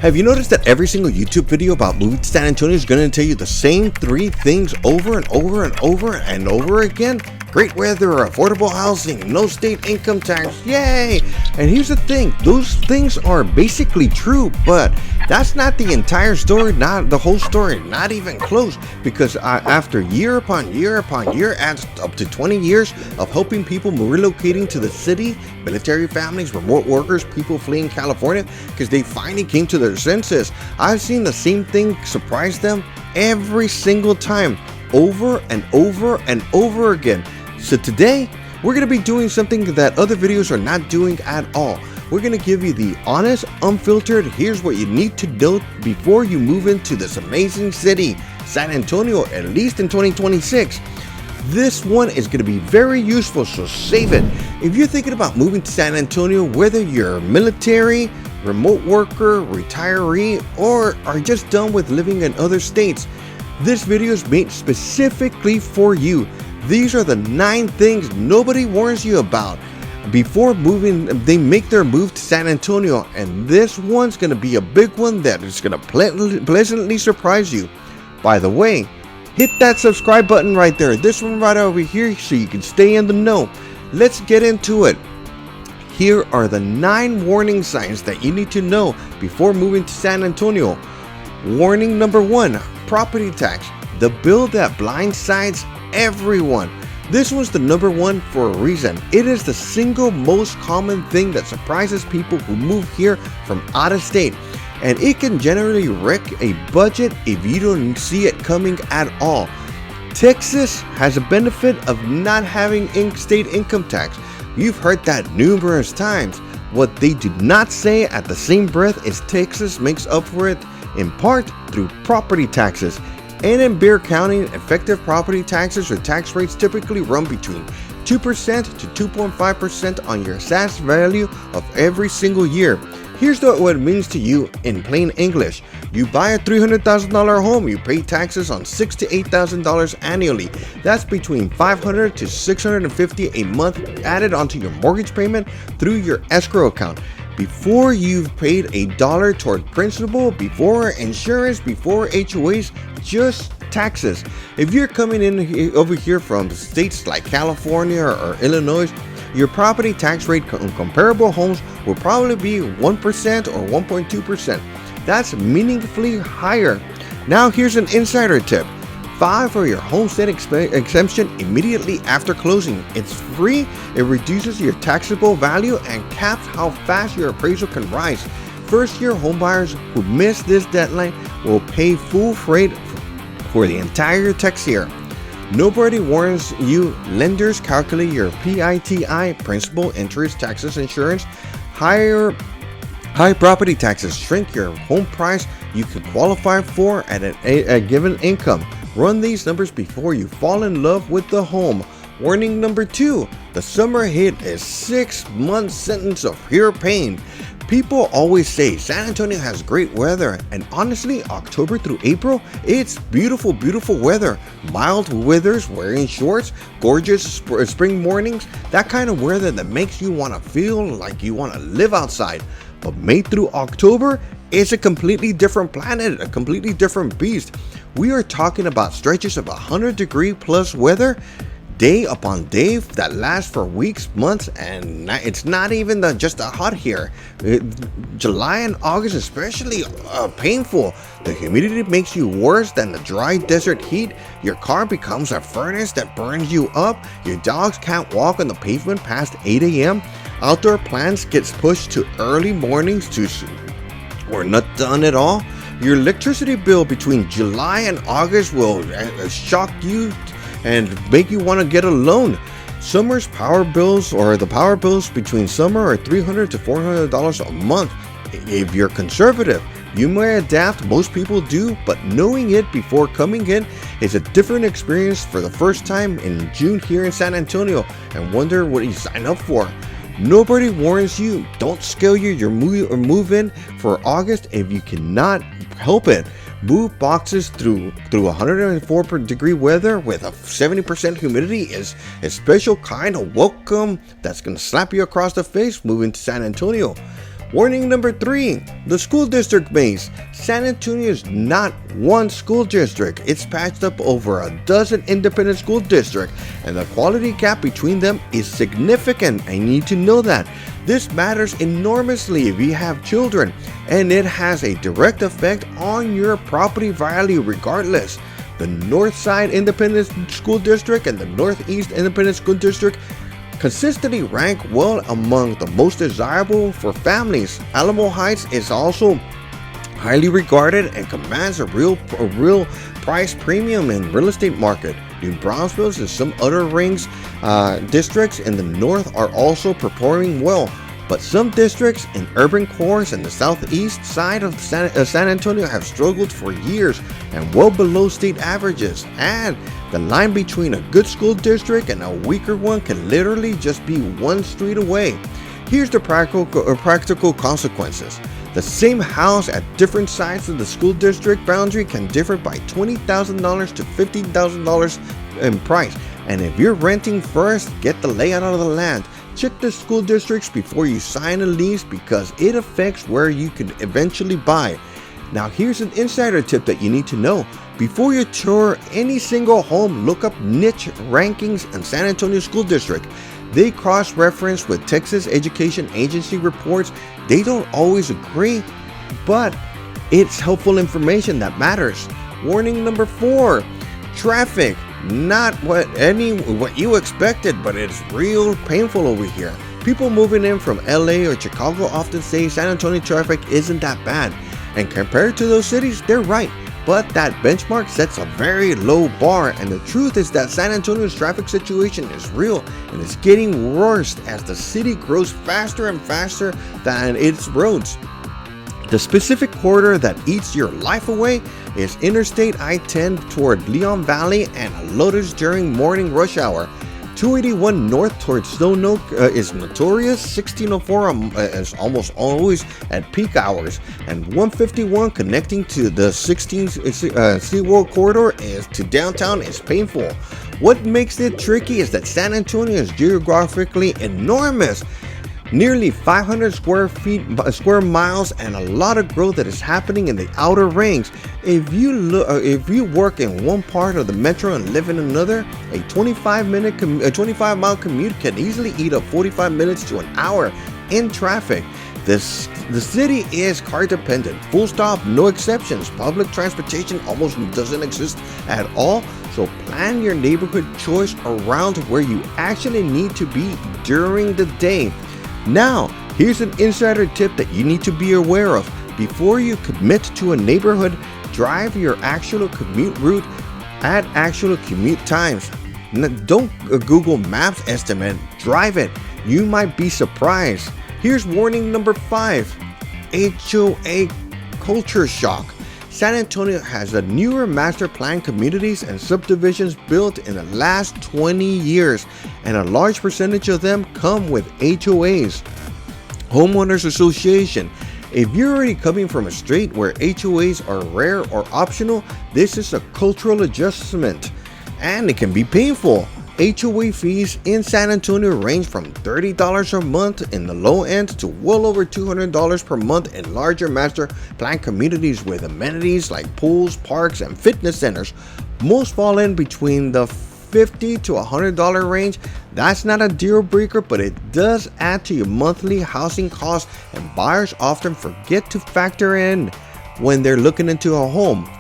Have you noticed that every single YouTube video about moving to San Antonio is going to tell you the same three things over and over and over and over again? Great weather, affordable housing, no state income tax, yay! And here's the thing, those things are basically true, but that's not the entire story, not the whole story, not even close, because after year upon year upon year, and up to 20 years of helping people relocating to the city, military families, remote workers, people fleeing California, because they finally came to their senses, I've seen the same thing surprise them every single time, over and over and over again. So today, we're going to be doing something that other videos are not doing at all. We're going to give you the honest, unfiltered, here's what you need to know before you move into this amazing city, San Antonio, at least in 2026. This one is going to be very useful, so save it. If you're thinking about moving to San Antonio, whether you're military, remote worker, retiree, or are just done with living in other states, this video is made specifically for you. These are the 9 things nobody warns you about before moving. They make their move to San Antonio, and this one's going to be a big one that is going to pleasantly surprise you. By the way, hit that subscribe button right there, this one right over here, so you can stay in the know. Let's get into it. Here are the 9 warning signs that you need to know before moving to San Antonio. Warning number 1, property tax, the bill that blindsides everyone. This was the number 1 for a reason. It is the single most common thing that surprises people who move here from out of state, and it can generally wreck a budget if you don't see it coming at all. Texas has a benefit of not having state income tax. You've heard that numerous times. What they do not say at the same breath is Texas makes up for it in part through property taxes. And in Bexar County, effective property taxes or tax rates typically run between 2% to 2.5% on your assessed value of every single year. Here's what it means to you in plain English. You buy a $300,000 home, you pay taxes on $6,000 to $8,000 annually. That's between $500 to $650 a month added onto your mortgage payment through your escrow account. Before you've paid a dollar toward principal, before insurance, before HOAs, just taxes. If you're coming in over here from states like California or Illinois, your property tax rate on comparable homes will probably be 1% or 1.2%. That's meaningfully higher. Now here's an insider tip. File for your homestead exemption immediately after closing. It's free, it reduces your taxable value and caps how fast your appraisal can rise. First-year homebuyers who miss this deadline will pay full freight for the entire tax year. Nobody warns you. Lenders calculate your PITI, principal, interest, taxes, insurance. High property taxes shrink your home price you can qualify for at a given income. Run these numbers before you fall in love with the home. Warning number 2, the summer heat is 6-month sentence of pure pain. People always say San Antonio has great weather, and honestly, October through April, it's beautiful, beautiful weather. Mild withers, wearing shorts, gorgeous spring mornings, that kind of weather that makes you want to feel like you want to live outside. But May through October, it's a completely different planet, a completely different beast. We are talking about stretches of 100-degree plus weather, day upon day that lasts for weeks, months, and it's not even just hot here. July and August especially painful. The humidity makes you worse than the dry desert heat. Your car becomes a furnace that burns you up. Your dogs can't walk on the pavement past 8 a.m. Outdoor plants gets pushed to early mornings or not done at all. Your electricity bill between July and August will shock you and make you want to get a loan. Summer's power bills, or the power bills between summer, are $300 to $400 a month. If you're conservative, you may adapt, most people do, but knowing it before coming in is a different experience for the first time in June here in San Antonio, and wonder what you sign up for. Nobody warns you. Don't scale your move in for August if you cannot help it. Move boxes through 104-degree weather with a 70% humidity is a special kind of welcome that's going to slap you across the face moving to San Antonio. Warning number 3, the school district base. San Antonio is not one school district. It's patched up over a dozen independent school districts, and the quality gap between them is significant. I need to know that. This matters enormously if you have children, and it has a direct effect on your property value regardless. The North Side Independent School District and the Northeast Independent School District consistently rank well among the most desirable for families. Alamo Heights is also highly regarded and commands a real price premium in real estate market. New Braunfels and some other rings districts in the north are also performing well, but some districts in urban cores and the southeast side of San Antonio have struggled for years and well below state averages. And the line between a good school district and a weaker one can literally just be one street away. Here's the practical consequences. The same house at different sides of the school district boundary can differ by $20,000 to $15,000 in price. And if you're renting first, get the layout of the land. Check the school districts before you sign a lease because it affects where you can eventually buy. Now here's an insider tip that you need to know. Before you tour any single home, look up niche rankings in San Antonio School District. They cross-reference with Texas Education Agency reports. They don't always agree, but it's helpful information that matters. Warning number 4, traffic. Not what you expected, but it's real painful over here. People moving in from LA or Chicago often say San Antonio traffic isn't that bad. And compared to those cities, they're right. But that benchmark sets a very low bar, and the truth is that San Antonio's traffic situation is real and it's getting worse as the city grows faster and faster than its roads. The specific corridor that eats your life away is Interstate I-10 toward Leon Valley and Lotus during morning rush hour. 281 north towards Stone Oak is notorious. 1604 is almost always at peak hours, and 151 connecting to the 16 SeaWorld corridor to downtown is painful. What makes it tricky is that San Antonio is geographically enormous. Nearly 500 square miles, and a lot of growth that is happening in the outer rings. If you work in one part of the metro and live in another, a 25-mile commute can easily eat up 45 minutes to an hour in traffic. The city is car dependent, full stop, no exceptions. Public transportation almost doesn't exist at all, so plan your neighborhood choice around where you actually need to be during the day. Now, here's an insider tip that you need to be aware of. Before you commit to a neighborhood, drive your actual commute route at actual commute times. Don't Google Maps estimate, drive it. You might be surprised. Here's warning number 5, HOA culture shock. San Antonio has the newer master plan communities and subdivisions built in the last 20 years, and a large percentage of them come with HOAs, homeowners association. If you're already coming from a state where HOAs are rare or optional, this is a cultural adjustment, and it can be painful. HOA fees in San Antonio range from $30 a month in the low end to well over $200 per month in larger master plan communities with amenities like pools, parks, and fitness centers. Most fall in between the $50 to $100 range. That's not a deal breaker, but it does add to your monthly housing costs, and buyers often forget to factor in when they're looking into a home.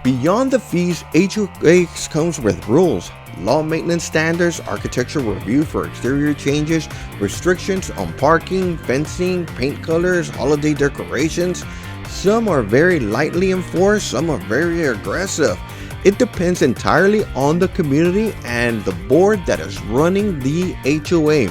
Beyond the fees, HOA comes with rules, law maintenance standards, architectural review for exterior changes, restrictions on parking, fencing, paint colors, holiday decorations. Some are very lightly enforced, some are very aggressive. It depends entirely on the community and the board that is running the HOA.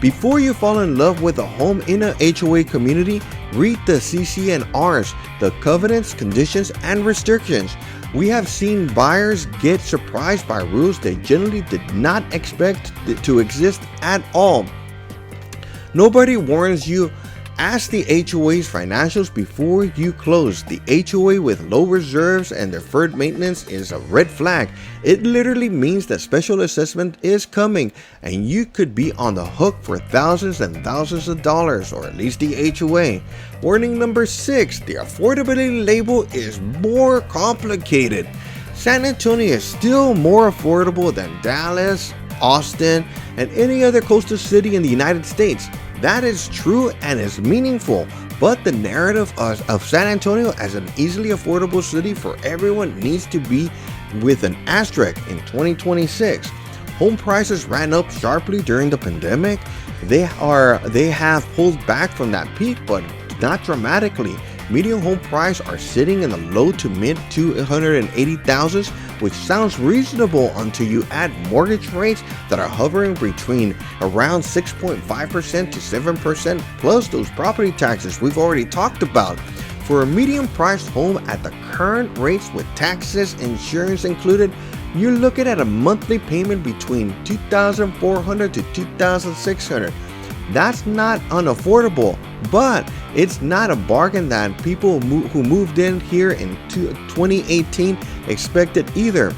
Before you fall in love with a home in a HOA community, read the CC&Rs, the covenants, conditions, and restrictions. We have seen buyers get surprised by rules they generally did not expect to exist at all. Nobody warns you Ask the HOA's financials before you close. The HOA with low reserves and deferred maintenance is a red flag. It literally means that special assessment is coming and you could be on the hook for thousands and thousands of dollars, or at least the HOA. Warning number 6, the affordability label is more complicated. San Antonio is still more affordable than Dallas, Austin, and any other coastal city in the United States. That is true and is meaningful, but the narrative of San Antonio as an easily affordable city for everyone needs to be with an asterisk in 2026. Home prices ran up sharply during the pandemic. They have pulled back from that peak, but not dramatically. Median home price are sitting in the low to mid 280,000s, which sounds reasonable until you add mortgage rates that are hovering between around 6.5% to 7%, plus those property taxes we've already talked about. For a medium priced home at the current rates with taxes, insurance included, you're looking at a monthly payment between $2,400 to $2,600. That's not unaffordable, but it's not a bargain that people who moved in here in 2018 expected either.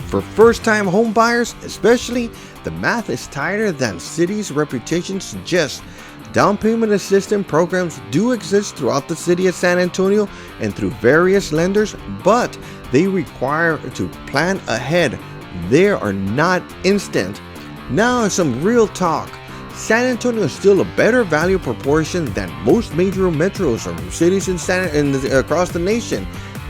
For first-time home buyers especially, the math is tighter than city's reputation suggests. Down payment assistance programs do exist throughout the city of San Antonio and through various lenders, but they require to plan ahead. They are not instant. Now some real talk. San Antonio is still a better value proportion than most major metros or cities across the nation.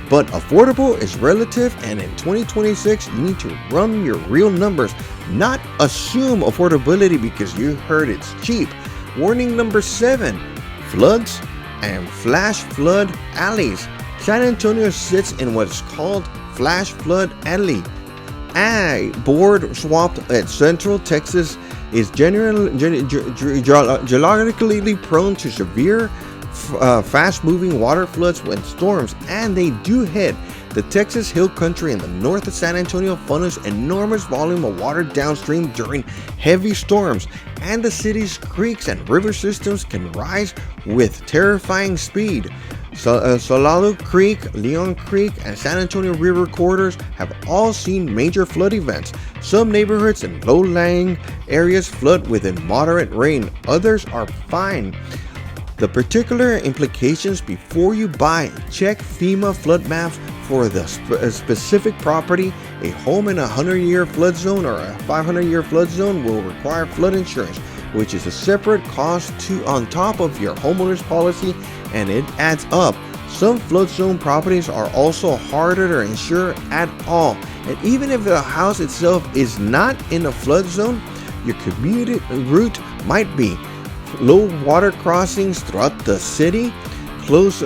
But affordable is relative, and in 2026, you need to run your real numbers, not assume affordability because you heard it's cheap. Warning number 7, floods and flash flood alleys. San Antonio sits in what's called flash flood alley. A board swapped at Central Texas is geologically prone to severe, fast-moving water floods when storms, and they do hit. The Texas Hill Country in the north of San Antonio funnels enormous volume of water downstream during heavy storms, and the city's creeks and river systems can rise with terrifying speed. Salado Creek, Leon Creek, and San Antonio River corridors have all seen major flood events. Some neighborhoods in low-lying areas flood within moderate rain, others are fine. The particular implications before you buy, check FEMA flood maps for the specific property. A home in a 100-year flood zone or a 500-year flood zone will require flood insurance, which is a separate cost on top of your homeowner's policy, and it adds up. Some flood zone properties are also harder to insure at all, and even if the house itself is not in a flood zone, your commute route might be. Low water crossings throughout the city close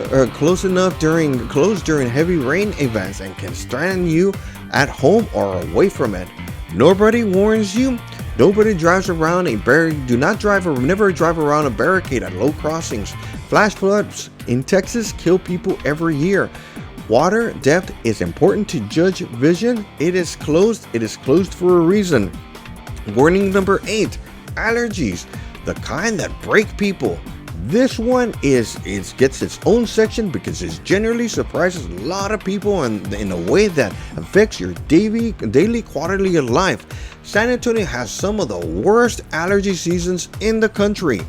during heavy rain events and can strand you at home or away from it. Nobody warns you. Nobody drives around never drive around a barricade at low crossings. Flash floods in Texas kill people every year. Water depth is important to judge vision. It is closed for a reason. Warning number 8, allergies, the kind that break people. This one gets its own section because it generally surprises a lot of people in a way that affects your daily quality of life. San Antonio has some of the worst allergy seasons in the country.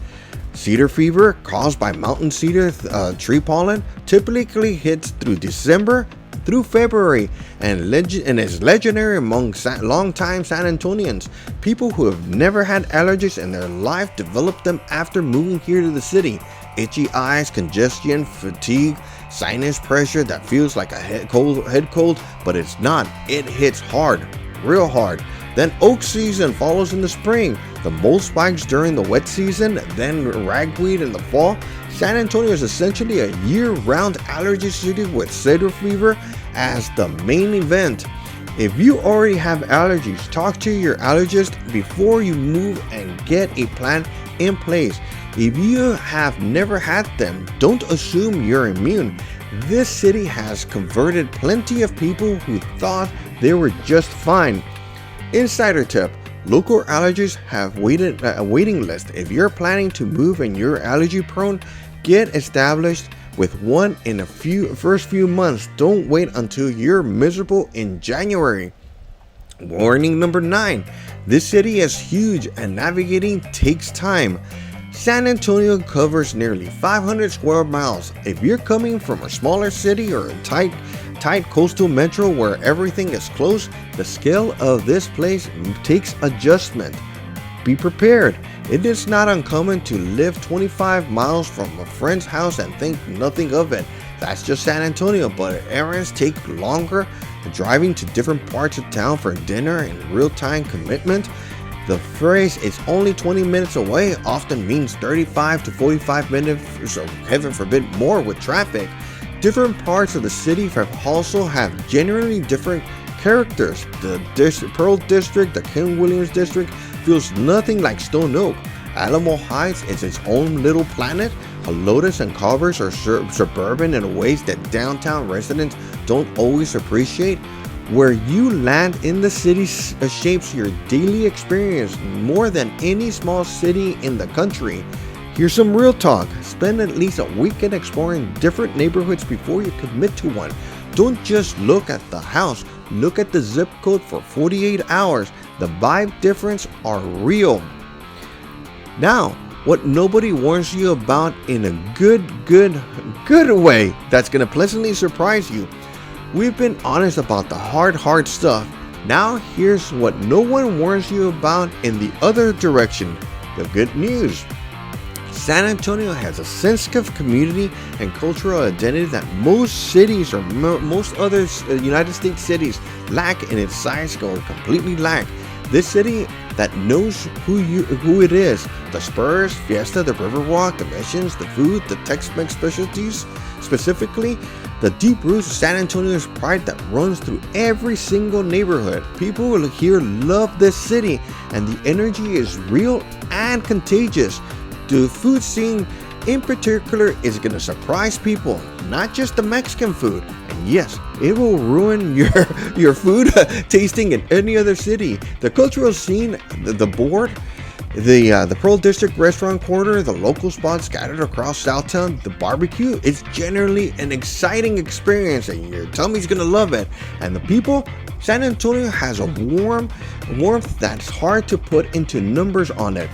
Cedar fever, caused by mountain cedar tree pollen, typically hits through December through February and is legendary among longtime San Antonians. People who have never had allergies in their life develop them after moving here to the city. Itchy eyes, congestion, fatigue, sinus pressure that feels like a head cold, but it's not. It hits hard, real hard. Then oak season follows in the spring. The mold spikes during the wet season, then ragweed in the fall. San Antonio is essentially a year-round allergy city with cedar fever as the main event. If you already have allergies, talk to your allergist before you move and get a plan in place. If you have never had them, don't assume you're immune. This city has converted plenty of people who thought they were just fine. Insider tip: Local allergies have a waiting list. If you're planning to move and you're allergy prone, get established with one in first few months. Don't wait until you're miserable in January. Warning number 9. This city is huge and navigating takes time. San Antonio covers nearly 500 square miles. If you're coming from a smaller city or a tight coastal metro where everything is close, the scale of this place takes adjustment. Be prepared. It is not uncommon to live 25 miles from a friend's house and think nothing of it. That's just San Antonio, but errands take longer. Driving to different parts of town for dinner and real-time commitment. The phrase "it's only 20 minutes away" often means 35 to 45 minutes, or heaven forbid more with traffic. Different parts of the city also have generally different characters. The Pearl District, the Ken Williams District, feels nothing like Stone Oak. Alamo Heights is its own little planet. Helotes and Culvers are suburban in ways that downtown residents don't always appreciate. Where you land in the city shapes your daily experience more than any small city in the country. Here's some real talk. Spend at least a weekend exploring different neighborhoods before you commit to one. Don't just look at the house. Look at the zip code for 48 hours. The vibe difference are real. Now, what nobody warns you about in a good way that's going to pleasantly surprise you. We've been honest about the hard stuff. Now here's what no one warns you about in the other direction, the good news. San Antonio has a sense of community and cultural identity that most cities or most other United States cities lack in its size or completely lack. This city that knows who it is. The Spurs, Fiesta, the Riverwalk, the Missions, the food, the Tex-Mex specialties, specifically the deep roots of San Antonio's pride that runs through every single neighborhood. People here love this city and the energy is real and contagious. The food scene in particular is going to surprise people, not just the Mexican food. And yes, it will ruin your food tasting in any other city. The cultural scene, the board, the Pearl District restaurant quarter, the local spots scattered across Southtown, the barbecue, it's generally an exciting experience and your tummy's going to love it. And the people, San Antonio has a warmth that's hard to put into numbers on it.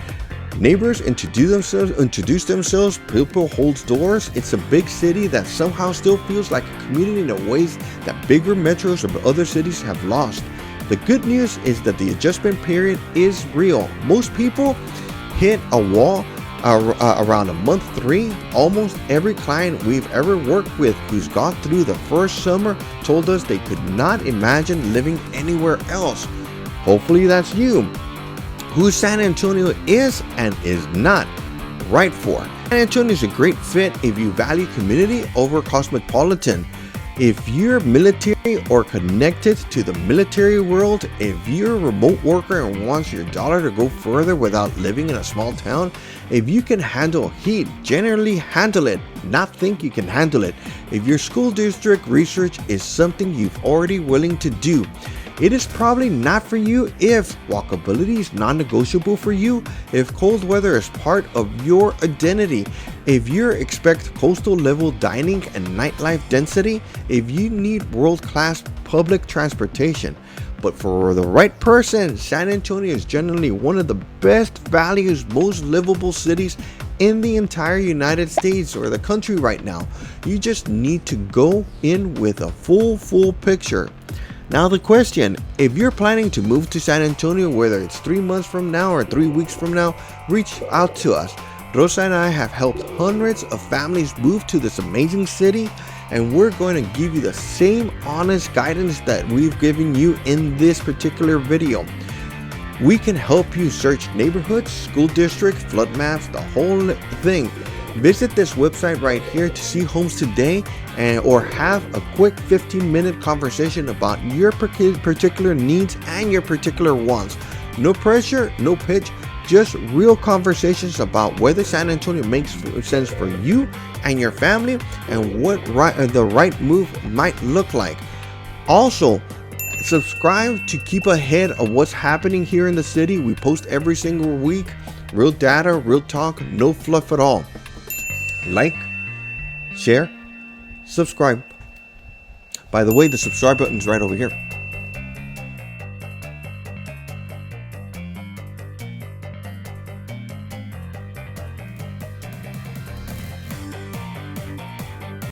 Neighbors introduce themselves, people hold doors. It's a big city that somehow still feels like a community in ways that bigger metros of other cities have lost. The good news is that the adjustment period is real. Most people hit a wall around a month 3. Almost every client we've ever worked with who's gone through the first summer told us they could not imagine living anywhere else. Hopefully that's you. Who San Antonio is and is not right for. San Antonio is a great fit if you value community over cosmopolitan. If you're military or connected to the military world, if you're a remote worker and wants your dollar to go further without living in a small town, if you can handle heat, generally handle it, not think you can handle it. If your school district research is something you've already willing to do, it is probably not for you. If walkability is non-negotiable for you, if cold weather is part of your identity, if you expect coastal level dining and nightlife density, if you need world-class public transportation. But for the right person, San Antonio is generally one of the best values, most livable cities in the entire United States or the country right now. You just need to go in with a full picture. Now the question, if you're planning to move to San Antonio, whether it's 3 months from now or 3 weeks from now, reach out to us. Rosa and I have helped hundreds of families move to this amazing city, and we're going to give you the same honest guidance that we've given you in this particular video. We can help you search neighborhoods, school districts, flood maps, the whole thing. Visit this website right here to see homes today or have a quick 15-minute conversation about your particular needs and your particular wants. No pressure, no pitch, just real conversations about whether San Antonio makes sense for you and your family and what the right move might look like. Also, Subscribe to keep ahead of what's happening here in the city. We post every single week. Real data, real talk, no fluff at all. Like, share, subscribe. By the way, the subscribe button's right over here.